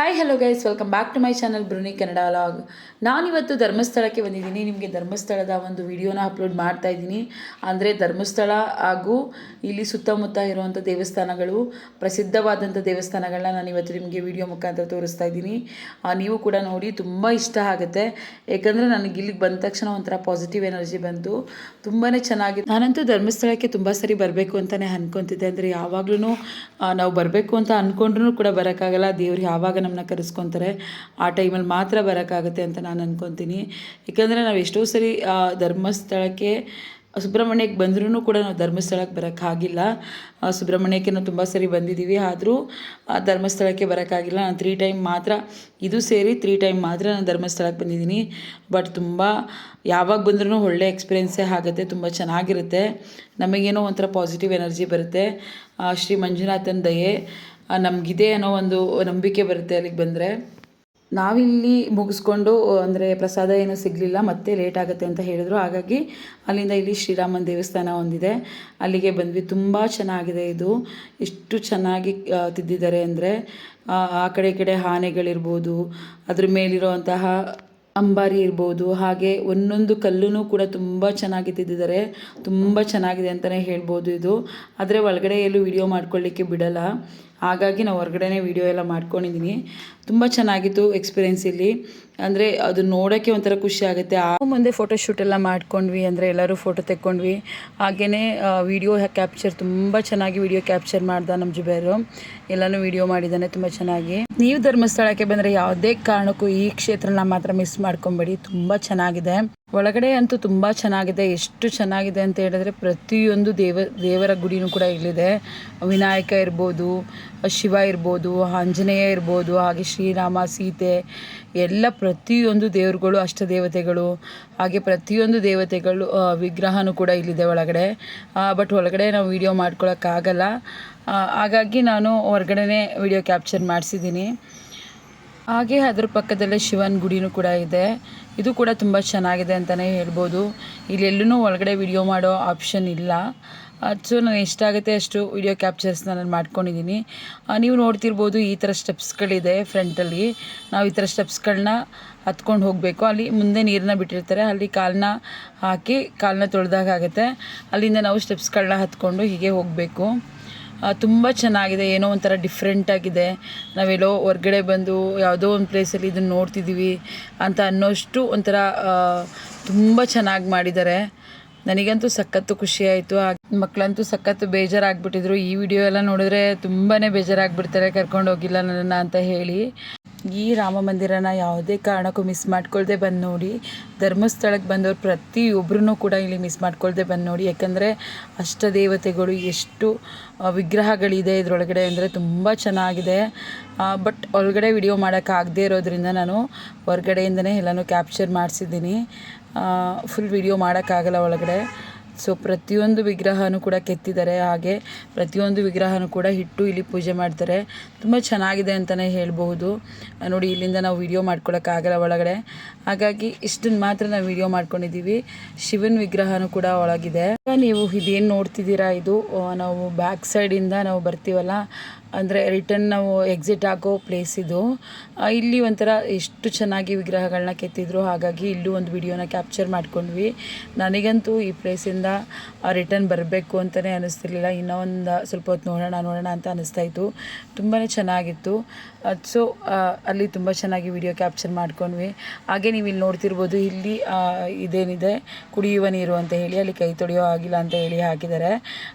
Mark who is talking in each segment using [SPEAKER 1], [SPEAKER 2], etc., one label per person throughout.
[SPEAKER 1] Hi hello guys, welcome back to my channel ಬ್ರುನಿ Kannada vlog. ನಾನಿವತ್ತು ಧರ್ಮಸ್ಥಳಕ್ಕೆ ಬಂದಿದ್ದೀನಿ. ನಿಮಗೆ ಧರ್ಮಸ್ಥಳದ ಒಂದು ವಿಡಿಯೋನ ಅಪ್ಲೋಡ್ ಮಾಡ್ತಾ ಇದ್ದೀನಿ. ಅಂದರೆ ಧರ್ಮಸ್ಥಳ ಹಾಗೂ ಇಲ್ಲಿ ಸುತ್ತಮುತ್ತ ಇರುವಂಥ ದೇವಸ್ಥಾನಗಳು, ಪ್ರಸಿದ್ಧವಾದಂಥ ದೇವಸ್ಥಾನಗಳನ್ನ ನಾನು ಇವತ್ತು ನಿಮಗೆ ವಿಡಿಯೋ ಮುಖಾಂತರ ತೋರಿಸ್ತಾ ಇದ್ದೀನಿ. ನೀವು ಕೂಡ ನೋಡಿ, ತುಂಬ ಇಷ್ಟ ಆಗುತ್ತೆ. ಯಾಕಂದರೆ ನನಗೆ ಇಲ್ಲಿಗೆ ಬಂದ ತಕ್ಷಣ ಒಂಥರ ಪಾಸಿಟಿವ್ ಎನರ್ಜಿ ಬಂತು. ತುಂಬಾ ಚೆನ್ನಾಗಿದೆ. ನಾನಂತೂ ಧರ್ಮಸ್ಥಳಕ್ಕೆ ತುಂಬ ಸರಿ ಬರಬೇಕು ಅಂತಲೇ ಅನ್ಕೊತಿದ್ದೆ. ಅಂದರೆ ಯಾವಾಗಲೂ ನಾವು ಬರಬೇಕು ಅಂತ ಅಂದ್ಕೊಂಡ್ರೂ ಕೂಡ ಬರೋಕ್ಕಾಗಲ್ಲ. ದೇವ್ರು ಯಾವಾಗ ನಮ್ಮನ್ನ ಕರೆಸ್ಕೊತಾರೆ ಆ ಟೈಮಲ್ಲಿ ಮಾತ್ರ ಬರೋಕ್ಕಾಗುತ್ತೆ ಅಂತ ನಾನು ಅಂದ್ಕೊತೀನಿ. ಏಕೆಂದರೆ ನಾವು ಎಷ್ಟೋ ಸರಿ ಧರ್ಮಸ್ಥಳಕ್ಕೆ ಸುಬ್ರಹ್ಮಣ್ಯಕ್ಕೆ ಬಂದ್ರೂ ಕೂಡ ನಾವು ಧರ್ಮಸ್ಥಳಕ್ಕೆ ಬರೋಕ್ಕಾಗಿಲ್ಲ. ಸುಬ್ರಹ್ಮಣ್ಯಕ್ಕೆ ನಾವು ತುಂಬ ಸರಿ ಬಂದಿದ್ದೀವಿ, ಆದರೂ ಧರ್ಮಸ್ಥಳಕ್ಕೆ ಬರೋಕ್ಕಾಗಿಲ್ಲ. ನಾನು 3 ಟೈಮ್ ಮಾತ್ರ, ಇದು ಸೇರಿ 3 ಟೈಮ್ ಮಾತ್ರ ನಾನು ಧರ್ಮಸ್ಥಳಕ್ಕೆ ಬಂದಿದ್ದೀನಿ. ಬಟ್ ತುಂಬ ಯಾವಾಗ ಬಂದ್ರೂ ಒಳ್ಳೆ ಎಕ್ಸ್ಪೀರಿಯೆನ್ಸೇ ಆಗುತ್ತೆ. ತುಂಬ ಚೆನ್ನಾಗಿರುತ್ತೆ. ನಮಗೇನೋ ಒಂಥರ ಪಾಸಿಟಿವ್ ಎನರ್ಜಿ ಬರುತ್ತೆ. ಶ್ರೀ ಮಂಜುನಾಥನ ದಯೆ ನಮಗಿದೆ ಅನ್ನೋ ಒಂದು ನಂಬಿಕೆ ಬರುತ್ತೆ ಅಲ್ಲಿಗೆ ಬಂದರೆ. ನಾವಿಲ್ಲಿ ಮುಗಿಸ್ಕೊಂಡು, ಅಂದರೆ ಪ್ರಸಾದ ಏನೂ ಸಿಗಲಿಲ್ಲ, ಮತ್ತೆ ಲೇಟ್ ಆಗುತ್ತೆ ಅಂತ ಹೇಳಿದ್ರು. ಹಾಗಾಗಿ ಅಲ್ಲಿಂದ ಇಲ್ಲಿ ಶ್ರೀರಾಮನ ದೇವಸ್ಥಾನ ಒಂದಿದೆ, ಅಲ್ಲಿಗೆ ಬಂದ್ವಿ. ತುಂಬ ಚೆನ್ನಾಗಿದೆ ಇದು. ಎಷ್ಟು ಚೆನ್ನಾಗಿ ತಿದ್ದಿದ್ದಾರೆ ಅಂದರೆ, ಆ ಕಡೆ ಈ ಕಡೆ ಆನೆಗಳಿರ್ಬೋದು, ಅದ್ರ ಮೇಲಿರುವಂತಹ ಅಂಬಾರಿ ಇರ್ಬೋದು, ಹಾಗೆ ಒಂದೊಂದು ಕಲ್ಲೂ ಕೂಡ ತುಂಬ ಚೆನ್ನಾಗಿ ತಿದ್ದಿದ್ದಾರೆ. ತುಂಬ ಚೆನ್ನಾಗಿದೆ ಅಂತಲೇ ಹೇಳ್ಬೋದು ಇದು. ಆದರೆ ಒಳಗಡೆ ಎಲ್ಲೂ ವಿಡಿಯೋ ಮಾಡ್ಕೊಳ್ಳಿಕ್ಕೆ ಬಿಡಲ್ಲ, ಹಾಗಾಗಿ ನಾವು ಹೊರಗಡೆನೇ ವಿಡಿಯೋ ಎಲ್ಲ ಮಾಡ್ಕೊಂಡಿದ್ದೀನಿ. ತುಂಬ ಚೆನ್ನಾಗಿತ್ತು ಎಕ್ಸ್ಪೀರಿಯೆನ್ಸ್ ಇಲ್ಲಿ. ಅಂದರೆ ಅದು ನೋಡೋಕ್ಕೆ ಒಂಥರ ಖುಷಿ ಆಗುತ್ತೆ. ಮುಂದೆ ಫೋಟೋಶೂಟ್ ಎಲ್ಲ ಮಾಡ್ಕೊಂಡ್ವಿ, ಅಂದರೆ ಎಲ್ಲರೂ ಫೋಟೋ ತೆಕ್ಕೊಂಡ್ವಿ. ಹಾಗೆಯೇ ವಿಡಿಯೋ ಕ್ಯಾಪ್ಚರ್, ತುಂಬ ಚೆನ್ನಾಗಿ ವಿಡಿಯೋ ಕ್ಯಾಪ್ಚರ್ ಮಾಡ್ದ ನಮ್ಮ ಜುಬೇರು. ಎಲ್ಲನೂ ವಿಡಿಯೋ ಮಾಡಿದ್ದಾನೆ ತುಂಬ ಚೆನ್ನಾಗಿ. ನೀವು ಧರ್ಮಸ್ಥಳಕ್ಕೆ ಬಂದರೆ ಯಾವುದೇ ಕಾರಣಕ್ಕೂ ಈ ಕ್ಷೇತ್ರನ ಮಾತ್ರ ಮಿಸ್ ಮಾಡ್ಕೊಬೇಡಿ. ತುಂಬ ಚೆನ್ನಾಗಿದೆ. ಒಳಗಡೆ ಅಂತೂ ತುಂಬ ಚೆನ್ನಾಗಿದೆ. ಎಷ್ಟು ಚೆನ್ನಾಗಿದೆ ಅಂತ ಹೇಳಿದ್ರೆ, ಪ್ರತಿಯೊಂದು ದೇವರ ಗುಡಿನೂ ಕೂಡ ಇಲ್ಲಿದೆ. ವಿನಾಯಕ ಇರ್ಬೋದು, ಶಿವ ಇರ್ಬೋದು, ಆಂಜನೇಯ ಇರ್ಬೋದು, ಹಾಗೆ ಶ್ರೀರಾಮ, ಸೀತೆ, ಎಲ್ಲ ಪ್ರತಿಯೊಂದು ದೇವರುಗಳು, ಅಷ್ಟದೇವತೆಗಳು, ಹಾಗೆ ಪ್ರತಿಯೊಂದು ದೇವತೆಗಳು ವಿಗ್ರಹನೂ ಕೂಡ ಇಲ್ಲಿದೆ ಒಳಗಡೆ. ಬಟ್ ಒಳಗಡೆ ನಾವು ವಿಡಿಯೋ ಮಾಡ್ಕೊಳಕ್ಕಾಗಲ್ಲ, ಹಾಗಾಗಿ ನಾನು ಹೊರಗಡೆನೇ ವಿಡಿಯೋ ಕ್ಯಾಪ್ಚರ್ ಮಾಡಿಸಿದ್ದೀನಿ. ಹಾಗೆ ಅದ್ರ ಪಕ್ಕದಲ್ಲೇ ಶಿವನ ಗುಡಿನೂ ಕೂಡ ಇದೆ. ಇದು ಕೂಡ ತುಂಬ ಚೆನ್ನಾಗಿದೆ ಅಂತಲೇ ಹೇಳ್ಬೋದು. ಇಲ್ಲೆಲ್ಲೂ ಒಳಗಡೆ ವಿಡಿಯೋ ಮಾಡೋ ಆಪ್ಷನ್ ಇಲ್ಲ. ಸೊ ನಾನು ಎಷ್ಟಾಗುತ್ತೆ ಅಷ್ಟು ವಿಡಿಯೋ ಕ್ಯಾಪ್ಚರ್ಸ್ನ ನಾನು ಮಾಡ್ಕೊಂಡಿದ್ದೀನಿ. ನೀವು ನೋಡ್ತಿರ್ಬೋದು, ಈ ಥರ ಸ್ಟೆಪ್ಸ್ಗಳಿದೆ ಫ್ರಂಟಲ್ಲಿ. ನಾವು ಈ ಥರ ಸ್ಟೆಪ್ಸ್ಗಳನ್ನ ಹತ್ಕೊಂಡು ಹೋಗಬೇಕು. ಅಲ್ಲಿ ಮುಂದೆ ನೀರನ್ನ ಬಿಟ್ಟಿರ್ತಾರೆ, ಅಲ್ಲಿ ಕಾಲನ್ನ ಹಾಕಿ ಕಾಲನ್ನ ತೊಳೆದಾಗುತ್ತೆ. ಅಲ್ಲಿಂದ ನಾವು ಸ್ಟೆಪ್ಸ್ಗಳನ್ನ ಹತ್ಕೊಂಡು ಹೀಗೆ ಹೋಗಬೇಕು. ತುಂಬ ಚೆನ್ನಾಗಿದೆ. ಏನೋ ಒಂಥರ ಡಿಫ್ರೆಂಟಾಗಿದೆ. ನಾವೆಲ್ಲೋ ಹೊರ್ಗಡೆ ಬಂದು ಯಾವುದೋ ಒಂದು ಪ್ಲೇಸಲ್ಲಿ ಇದನ್ನು ನೋಡ್ತಿದ್ದೀವಿ ಅಂತ ಅನ್ನೋಷ್ಟು ಒಂಥರ ತುಂಬ ಚೆನ್ನಾಗಿ ಮಾಡಿದ್ದಾರೆ. ನನಗಂತೂ ಸಖತ್ತು ಖುಷಿ ಆಯಿತು. ಮಕ್ಕಳಂತೂ ಸಖತ್ತು ಬೇಜಾರಾಗ್ಬಿಟ್ಟಿದ್ರು. ಈ ವಿಡಿಯೋ ಎಲ್ಲ ನೋಡಿದ್ರೆ ತುಂಬಾ ಬೇಜಾರಾಗ್ಬಿಡ್ತಾರೆ, ಕರ್ಕೊಂಡು ಹೋಗಿಲ್ಲ ನನ್ನನ್ನು ಅಂತ ಹೇಳಿ. ಈ ರಾಮ ಮಂದಿರನ ಯಾವುದೇ ಕಾರಣಕ್ಕೂ ಮಿಸ್ ಮಾಡ್ಕೊಳ್ದೆ ಬಂದು ನೋಡಿ. ಧರ್ಮಸ್ಥಳಕ್ಕೆ ಬಂದವರು ಪ್ರತಿಯೊಬ್ಬರೂ ಕೂಡ ಇಲ್ಲಿ ಮಿಸ್ ಮಾಡ್ಕೊಳ್ದೆ ಬಂದು ನೋಡಿ. ಯಾಕಂದರೆ ಅಷ್ಟದೇವತೆಗಳು, ಎಷ್ಟು ವಿಗ್ರಹಗಳಿದೆ ಇದರೊಳಗಡೆ ಅಂದರೆ ತುಂಬ ಚೆನ್ನಾಗಿದೆ. ಬಟ್ ಒಳಗಡೆ ವಿಡಿಯೋ ಮಾಡೋಕ್ಕಾಗದೇ ಇರೋದ್ರಿಂದ ನಾನು ಹೊರಗಡೆಯಿಂದನೇ ಎಲ್ಲನೂ ಕ್ಯಾಪ್ಚರ್ ಮಾಡಿಸಿದ್ದೀನಿ. ಫುಲ್ ವಿಡಿಯೋ ಮಾಡೋಕ್ಕಾಗಲ್ಲ ಒಳಗಡೆ. ಸೊ ಪ್ರತಿಯೊಂದು ವಿಗ್ರಹನೂ ಕೂಡ ಕೆತ್ತಿದ್ದಾರೆ. ಹಾಗೆ ಪ್ರತಿಯೊಂದು ವಿಗ್ರಹನೂ ಕೂಡ ಇಟ್ಟು ಇಲ್ಲಿ ಪೂಜೆ ಮಾಡ್ತಾರೆ. ತುಂಬ ಚೆನ್ನಾಗಿದೆ ಅಂತಲೇ ಹೇಳ್ಬೋದು. ನೋಡಿ, ಇಲ್ಲಿಂದ ನಾವು ವಿಡಿಯೋ ಮಾಡ್ಕೊಳಕ್ಕಾಗಲ್ಲ ಒಳಗಡೆ, ಹಾಗಾಗಿ ಇಷ್ಟನ್ನು ಮಾತ್ರ ನಾವು ವಿಡಿಯೋ ಮಾಡ್ಕೊಂಡಿದ್ದೀವಿ. ಶಿವನ ವಿಗ್ರಹನೂ ಕೂಡ ಒಳಗಿದೆ. ನೀವು ಇದೇನು ನೋಡ್ತಿದ್ದೀರಾ, ಇದು ನಾವು ಬ್ಯಾಕ್ ಸೈಡಿಂದ ನಾವು ಬರ್ತೀವಲ್ಲ, ಅಂದರೆ ರಿಟರ್ನ್ ನಾವು ಎಕ್ಸಿಟ್ ಆಗೋ ಪ್ಲೇಸ್ ಇದು. ಇಲ್ಲಿ ಒಂಥರ ಎಷ್ಟು ಚೆನ್ನಾಗಿ ವಿಗ್ರಹಗಳನ್ನ ಕೆತ್ತಿದ್ರು, ಹಾಗಾಗಿ ಇಲ್ಲೂ ಒಂದು ವಿಡಿಯೋನ ಕ್ಯಾಪ್ಚರ್ ಮಾಡ್ಕೊಂಡ್ವಿ. ನನಗಂತೂ ಈ ಪ್ಲೇಸಿಂದ ರಿಟರ್ನ್ ಬರಬೇಕು ಅಂತಲೇ ಅನ್ನಿಸ್ತಿರ್ಲಿಲ್ಲ. ಇನ್ನೂ ಒಂದು ಸ್ವಲ್ಪ ಹೊತ್ತು ನೋಡೋಣ ಅಂತ ಅನ್ನಿಸ್ತಾಯಿತ್ತು. ತುಂಬಾ ಚೆನ್ನಾಗಿತ್ತು. ಸೊ ಅಲ್ಲಿ ತುಂಬ ಚೆನ್ನಾಗಿ ವಿಡಿಯೋ ಕ್ಯಾಪ್ಚರ್ ಮಾಡ್ಕೊಂಡ್ವಿ. ಹಾಗೆ ನೀವು ಇಲ್ಲಿ ನೋಡ್ತಿರ್ಬೋದು, ಇಲ್ಲಿ ಇದೇನಿದೆ ಕುಡಿಯುವ ನೀರು ಅಂತ ಹೇಳಿ, ಅಲ್ಲಿ ಕೈ ತೊಳೆಯೋ ಆಗಿಲ್ಲ ಅಂತ ಹೇಳಿ ಹಾಕಿದ್ದಾರೆ.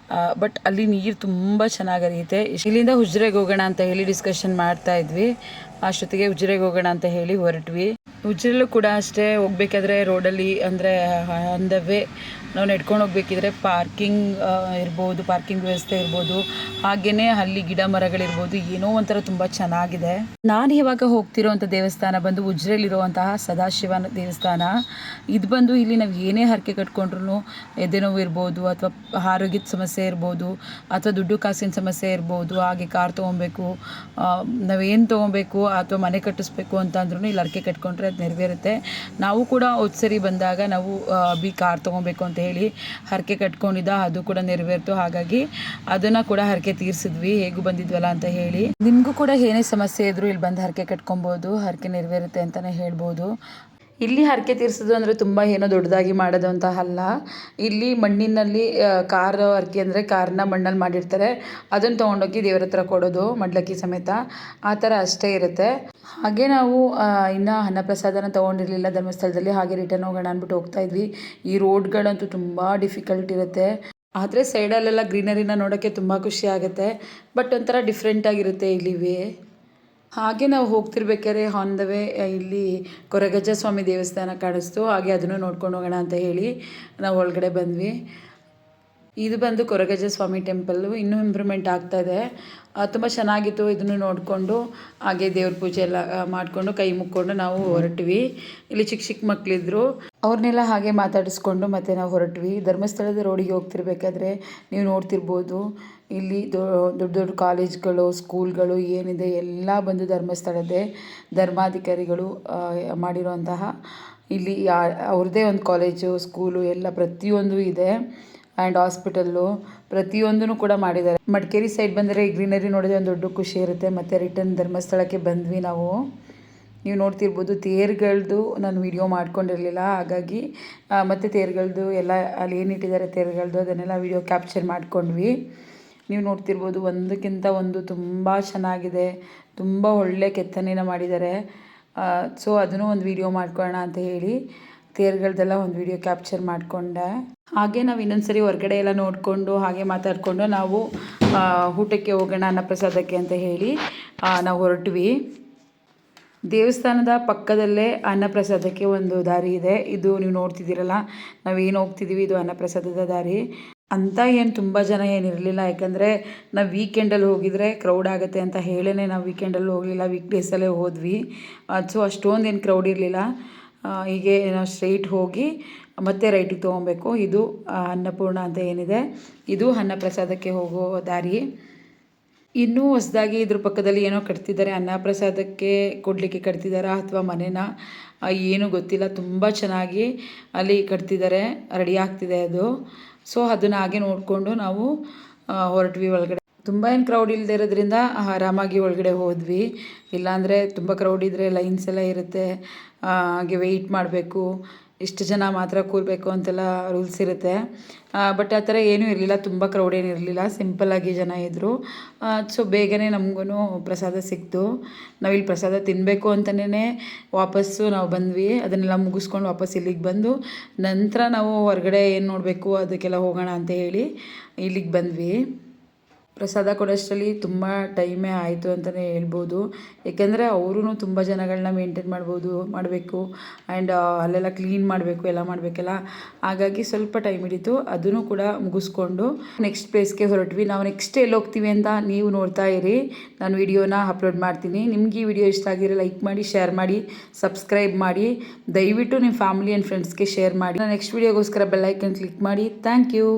[SPEAKER 1] ಬಟ್ ಅಲ್ಲಿ ನೀರು ತುಂಬ ಚೆನ್ನಾಗಿ ಹರಿಯುತ್ತೆ. ಇಲ್ಲಿಂದ ಉಜಿರೆಗೆ ಹೋಗೋಣ ಅಂತ ಹೇಳಿ ಡಿಸ್ಕಷನ್ ಮಾಡ್ತಾ ಇದ್ವಿ. ಅಷ್ಟೊತ್ತಿಗೆ ಉಜಿರೆಗೆ ಹೋಗೋಣ ಅಂತ ಹೇಳಿ ಹೊರಟ್ವಿ. ಉಜಿರೆಲ್ಲೂ ಕೂಡ ಅಷ್ಟೇ, ಹೋಗ್ಬೇಕಾದ್ರೆ ರೋಡಲ್ಲಿ, ಅಂದರೆ ಆನ್ ದ ವೇ ನಾವು ನಡ್ಕೊಂಡು ಹೋಗ್ಬೇಕಿದ್ರೆ ಪಾರ್ಕಿಂಗ್ ಇರ್ಬೋದು, ಪಾರ್ಕಿಂಗ್ ವ್ಯವಸ್ಥೆ ಇರ್ಬೋದು, ಹಾಗೆಯೇ ಅಲ್ಲಿ ಗಿಡ ಮರಗಳಿರ್ಬೋದು, ಏನೋ ಒಂಥರ ತುಂಬ ಚೆನ್ನಾಗಿದೆ. ನಾನು ಇವಾಗ ಹೋಗ್ತಿರೋವಂಥ ದೇವಸ್ಥಾನ ಬಂದು ಉಜಿರೆಯಲ್ಲಿರುವಂತಹ ಸದಾಶಿವನ ದೇವಸ್ಥಾನ. ಇದು ಬಂದು ಇಲ್ಲಿ ನಾವು ಏನೇ ಹರಕೆ ಕಟ್ಕೊಂಡ್ರು, ಎದೆನೋವು ಇರ್ಬೋದು, ಅಥವಾ ಆರೋಗ್ಯದ ಸಮಸ್ಯೆ ಇರ್ಬೋದು, ಅಥವಾ ದುಡ್ಡು ಕಾಸಿನ ಸಮಸ್ಯೆ ಇರ್ಬೋದು, ಹಾಗೆ ಕಾರ್ ತೊಗೊಬೇಕು, ನಾವೇನು ತೊಗೊಬೇಕು ಅಥವಾ ಮನೆ ಕಟ್ಟಿಸ್ಬೇಕು ಅಂತ ಅಂದ್ರೂ ಇಲ್ಲಿ ಹರಕೆ ಕಟ್ಕೊಂಡ್ರೆ ಅದು ನೆರವೇರುತ್ತೆ. ನಾವು ಕೂಡ ಹೋದ ಸರಿ ಬಂದಾಗ ನಾವು ಕಾರ್ ತೊಗೊಬೇಕು ಅಂತ ಹೇಳಿ ಹರಕೆ ಕಟ್ಕೊಂಡಿದ್ದ, ಅದು ಕೂಡ ನೆರವೇರ್ತು. ಹಾಗಾಗಿ ಅದನ್ನು ಕೂಡ ಹರಕೆ ತೀರಿಸಿದ್ವಿ, ಹೇಗೂ ಬಂದಿದ್ವಲ್ಲ ಅಂತ ಹೇಳಿ. ನಿಮಗೂ ಕೂಡ ಏನೇ ಸಮಸ್ಯೆ ಇದ್ದರೂ ಇಲ್ಲಿ ಬಂದು ಹರಕೆ ಕಟ್ಕೊಬೋದು, ಹರಕೆ ನೆರವೇರುತ್ತೆ ಅಂತಲೇ ಹೇಳ್ಬೋದು. ಇಲ್ಲಿ ಹರಕೆ ತೀರಿಸೋದು ಅಂದರೆ ತುಂಬ ಏನೋ ದೊಡ್ಡದಾಗಿ ಮಾಡೋದು ಅಂತ ಅಲ್ಲ. ಇಲ್ಲಿ ಮಣ್ಣಿನಲ್ಲಿ ಕಾರ್ ಹರಕೆ ಅಂದರೆ ಕಾರ್ನ ಮಣ್ಣಲ್ಲಿ ಮಾಡಿರ್ತಾರೆ, ಅದನ್ನು ತೊಗೊಂಡೋಗಿ ದೇವ್ರ ಹತ್ರ ಕೊಡೋದು ಮಡ್ಲಕ್ಕಿ ಸಮೇತ, ಆ ಥರ ಅಷ್ಟೇ ಇರುತ್ತೆ. ಹಾಗೆ ನಾವು ಇನ್ನೂ ಅನ್ನಪ್ರಸಾದನ ತೊಗೊಂಡಿರಲಿಲ್ಲ ಧರ್ಮಸ್ಥಳದಲ್ಲಿ, ಹಾಗೆ ರಿಟರ್ನ್ ಹೋಗೋಣ ಅಂದ್ಬಿಟ್ಟು ಹೋಗ್ತಾ ಇದ್ವಿ. ಈ ರೋಡ್ಗಳಂತೂ ತುಂಬ ಡಿಫಿಕಲ್ಟ್ ಇರುತ್ತೆ, ಆದರೆ ಸೈಡಲ್ಲೆಲ್ಲ ಗ್ರೀನರಿನ ನೋಡೋಕ್ಕೆ ತುಂಬ ಖುಷಿ ಆಗುತ್ತೆ. ಬಟ್ ಒಂಥರ ಡಿಫ್ರೆಂಟಾಗಿರುತ್ತೆ ಇಲ್ಲಿವೆ. ಹಾಗೆ ನಾವು ಹೋಗ್ತಿರ್ಬೇಕಾದ್ರೆ ಆನ್ ದ ವೇ ಇಲ್ಲಿ ಕೊರಗಜ್ಜ ಸ್ವಾಮಿ ದೇವಸ್ಥಾನ ಕಾಣಿಸ್ತು, ಹಾಗೆ ಅದನ್ನು ನೋಡ್ಕೊಂಡು ಹೋಗೋಣ ಅಂತ ಹೇಳಿ ನಾವು ಒಳಗಡೆ ಬಂದ್ವಿ. ಇದು ಬಂದು ಕೊರಗಜ್ಜ ಸ್ವಾಮಿ ಟೆಂಪಲ್ಲು, ಇನ್ನೂ ಇಂಪ್ರೂವ್ಮೆಂಟ್ ಆಗ್ತಾಯಿದೆ, ತುಂಬ ಚೆನ್ನಾಗಿತ್ತು. ಇದನ್ನು ನೋಡಿಕೊಂಡು ಹಾಗೆ ದೇವ್ರ ಪೂಜೆ ಎಲ್ಲ ಮಾಡಿಕೊಂಡು ಕೈ ಮುಕ್ಕೊಂಡು ನಾವು ಹೊರಟ್ವಿ. ಇಲ್ಲಿ ಚಿಕ್ಕ ಚಿಕ್ಕ ಮಕ್ಕಳಿದ್ರು, ಅವ್ರನ್ನೆಲ್ಲ ಹಾಗೆ ಮಾತಾಡಿಸ್ಕೊಂಡು ಮತ್ತೆ ನಾವು ಹೊರಟ್ವಿ. ಧರ್ಮಸ್ಥಳದ ರೋಡಿಗೆ ಹೋಗ್ತಿರ್ಬೇಕಾದ್ರೆ ನೀವು ನೋಡ್ತಿರ್ಬೋದು, ಇಲ್ಲಿ ದೊಡ್ಡ ದೊಡ್ಡ ಕಾಲೇಜ್ಗಳು, ಸ್ಕೂಲ್ಗಳು ಏನಿದೆ ಎಲ್ಲ ಬಂದು ಧರ್ಮಸ್ಥಳದೇ ಧರ್ಮಾಧಿಕಾರಿಗಳು ಮಾಡಿರುವಂತಹ, ಇಲ್ಲಿ ಅವ್ರದ್ದೇ ಒಂದು ಕಾಲೇಜು, ಸ್ಕೂಲು ಎಲ್ಲ ಪ್ರತಿಯೊಂದು ಇದೆ. ಆ್ಯಂಡ್ ಹಾಸ್ಪಿಟಲ್ಲು ಪ್ರತಿಯೊಂದೂ ಕೂಡ ಮಾಡಿದ್ದಾರೆ. ಮಡಿಕೇರಿ ಸೈಡ್ ಬಂದರೆ ಈ ಗ್ರೀನರಿ ನೋಡಿದ್ರೆ ಒಂದು ದೊಡ್ಡ ಖುಷಿ ಇರುತ್ತೆ. ಮತ್ತು ರಿಟರ್ನ್ ಧರ್ಮಸ್ಥಳಕ್ಕೆ ಬಂದ್ವಿ ನಾವು. ನೀವು ನೋಡ್ತಿರ್ಬೋದು ತೇರುಗಳದ್ದು ನಾನು ವಿಡಿಯೋ ಮಾಡ್ಕೊಂಡಿರಲಿಲ್ಲ, ಹಾಗಾಗಿ ಮತ್ತು ತೇರುಗಳದ್ದು ಎಲ್ಲ ಅಲ್ಲಿ ಏನಿಟ್ಟಿದ್ದಾರೆ ತೇರುಗಳದ್ದು ಅದನ್ನೆಲ್ಲ ವಿಡಿಯೋ ಕ್ಯಾಪ್ಚರ್ ಮಾಡ್ಕೊಂಡ್ವಿ. ನೀವು ನೋಡ್ತಿರ್ಬೋದು ಒಂದಕ್ಕಿಂತ ಒಂದು ತುಂಬ ಚೆನ್ನಾಗಿದೆ, ತುಂಬ ಒಳ್ಳೆ ಕೆತ್ತನೆನ ಮಾಡಿದ್ದಾರೆ. ಸೊ ಅದನ್ನು ಒಂದು ವಿಡಿಯೋ ಮಾಡ್ಕೊಳ್ಳೋಣ ಅಂತ ಹೇಳಿ ತೇರುಗಳದ್ದೆಲ್ಲ ಒಂದು ವಿಡಿಯೋ ಕ್ಯಾಪ್ಚರ್ ಮಾಡಿಕೊಂಡೆ. ಹಾಗೆ ನಾವು ಇನ್ನೊಂದು ಹೊರಗಡೆ ಎಲ್ಲ ನೋಡಿಕೊಂಡು ಹಾಗೆ ಮಾತಾಡಿಕೊಂಡು ನಾವು ಊಟಕ್ಕೆ ಹೋಗೋಣ ಅನ್ನಪ್ರಸಾದಕ್ಕೆ ಅಂತ ಹೇಳಿ ನಾವು ಹೊರಟ್ವಿ. ದೇವಸ್ಥಾನದ ಪಕ್ಕದಲ್ಲೇ ಅನ್ನಪ್ರಸಾದಕ್ಕೆ ಒಂದು ದಾರಿ ಇದೆ. ಇದು ನೀವು ನೋಡ್ತಿದ್ದೀರಲ್ಲ, ನಾವೇನು ಹೋಗ್ತಿದ್ದೀವಿ ಇದು ಅನ್ನಪ್ರಸಾದದ ದಾರಿ ಅಂತ. ಏನು ತುಂಬ ಜನ ಏನಿರಲಿಲ್ಲ, ಯಾಕಂದರೆ ನಾವು ವೀಕೆಂಡಲ್ಲಿ ಹೋಗಿದರೆ ಕ್ರೌಡ್ ಆಗುತ್ತೆ ಅಂತ ಹೇಳೇ ನಾವು ವೀಕೆಂಡಲ್ಲಿ ಹೋಗಲಿಲ್ಲ, ವೀಕ್ ಡೇಸಲ್ಲೇ ಹೋದ್ವಿ. ಸೊ ಅಷ್ಟೊಂದು ಏನು ಕ್ರೌಡ್ ಇರಲಿಲ್ಲ. ಹೀಗೆ ನಾವು ಸ್ಟ್ರೈಟ್ ಹೋಗಿ ಮತ್ತೆ ರೈಟಿಗೆ ತೊಗೊಬೇಕು. ಇದು ಅನ್ನಪೂರ್ಣ ಅಂತ ಏನಿದೆ, ಇದು ಅನ್ನಪ್ರಸಾದಕ್ಕೆ ಹೋಗೋ ದಾರಿ. ಇನ್ನೂ ಹೊಸದಾಗಿ ಇದ್ರ ಪಕ್ಕದಲ್ಲಿ ಏನೋ ಕಟ್ತಿದ್ದಾರೆ, ಅನ್ನಪ್ರಸಾದಕ್ಕೆ ಕೊಡಲಿಕ್ಕೆ ಕಟ್ತಿದ್ದಾರಾ ಅಥವಾ ಮನೇನ ಏನೂ ಗೊತ್ತಿಲ್ಲ. ತುಂಬ ಚೆನ್ನಾಗಿ ಅಲ್ಲಿ ಕಟ್ತಿದ್ದಾರೆ, ರೆಡಿ ಆಗ್ತಿದೆ ಅದು. ಸೊ ಅದನ್ನು ಹಾಗೆ ನೋಡಿಕೊಂಡು ನಾವು ಹೊರಟ್ವಿ ಒಳಗಡೆ. ತುಂಬ ಏನು ಕ್ರೌಡ್ ಇಲ್ಲದೆ ಇರೋದ್ರಿಂದ ಆರಾಮಾಗಿ ಒಳಗಡೆ ಹೋದ್ವಿ. ಇಲ್ಲಾಂದರೆ ತುಂಬ ಕ್ರೌಡ್ ಇದ್ದರೆ ಲೈನ್ಸ್ ಎಲ್ಲ ಇರುತ್ತೆ, ಹಾಗೆ ವೆಯ್ಟ್ ಮಾಡಬೇಕು, ಇಷ್ಟು ಜನ ಮಾತ್ರ ಕೂರಬೇಕು ಅಂತೆಲ್ಲ ರೂಲ್ಸ್ ಇರುತ್ತೆ. ಬಟ್ ಆ ಥರ ಏನೂ ಇರಲಿಲ್ಲ, ತುಂಬ ಕ್ರೌಡ್ ಏನಿರಲಿಲ್ಲ, ಸಿಂಪಲ್ಲಾಗಿ ಜನ ಇದ್ದರು. ಸೊ ಬೇಗನೆ ನಮಗೂ ಪ್ರಸಾದ ಸಿಕ್ತು. ನಾವಿಲ್ಲಿ ಪ್ರಸಾದ ತಿನ್ನಬೇಕು ಅಂತಲೇ ವಾಪಸ್ಸು ನಾವು ಬಂದ್ವಿ. ಅದನ್ನೆಲ್ಲ ಮುಗಿಸ್ಕೊಂಡು ವಾಪಸ್ ಇಲ್ಲಿಗೆ ಬಂದು ನಂತರ ನಾವು ಹೊರಗಡೆ ಏನು ನೋಡಬೇಕು ಅದಕ್ಕೆಲ್ಲ ಹೋಗೋಣ ಅಂತ ಹೇಳಿ ಇಲ್ಲಿಗೆ ಬಂದ್ವಿ. ಪ್ರಸಾದ ಕೊಡೋಷ್ಟರಲ್ಲಿ ತುಂಬ ಟೈಮೇ ಆಯಿತು ಅಂತಲೇ ಹೇಳ್ಬೋದು. ಏಕೆಂದರೆ ಅವರೂ ತುಂಬ ಜನಗಳನ್ನ ಮೇಂಟೈನ್ ಮಾಡಬೇಕು ಆ್ಯಂಡ್ ಅಲ್ಲೆಲ್ಲ ಕ್ಲೀನ್ ಮಾಡಬೇಕು, ಎಲ್ಲ ಮಾಡಬೇಕಲ್ಲ, ಹಾಗಾಗಿ ಸ್ವಲ್ಪ ಟೈಮ್ ಹಿಡಿತು. ಅದನ್ನು ಕೂಡ ಮುಗಿಸ್ಕೊಂಡು ನೆಕ್ಸ್ಟ್ ಪ್ಲೇಸ್ಗೆ ಹೊರಟ್ವಿ. ನಾವು ನೆಕ್ಸ್ಟ್ ಎಲ್ಲಿ ಹೋಗ್ತೀವಿ ಅಂತ ನೀವು ನೋಡ್ತಾ ಇರಿ, ನಾನು ವಿಡಿಯೋನ ಅಪ್ಲೋಡ್ ಮಾಡ್ತೀನಿ. ನಿಮ್ಗೆ ಈ ವಿಡಿಯೋ ಇಷ್ಟ ಆಗಿರೋ ಲೈಕ್ ಮಾಡಿ, ಶೇರ್ ಮಾಡಿ, ಸಬ್ಸ್ಕ್ರೈಬ್ ಮಾಡಿ. ದಯವಿಟ್ಟು ನಿಮ್ಮ ಫ್ಯಾಮಿಲಿ ಆ್ಯಂಡ್ ಫ್ರೆಂಡ್ಸ್ಗೆ ಶೇರ್ ಮಾಡಿ. ನಾನು ನೆಕ್ಸ್ಟ್ ವಿಡಿಯೋಗೋಸ್ಕರ ಬೆಲ್ ಐಕನ್ ಕ್ಲಿಕ್ ಮಾಡಿ. Thank you.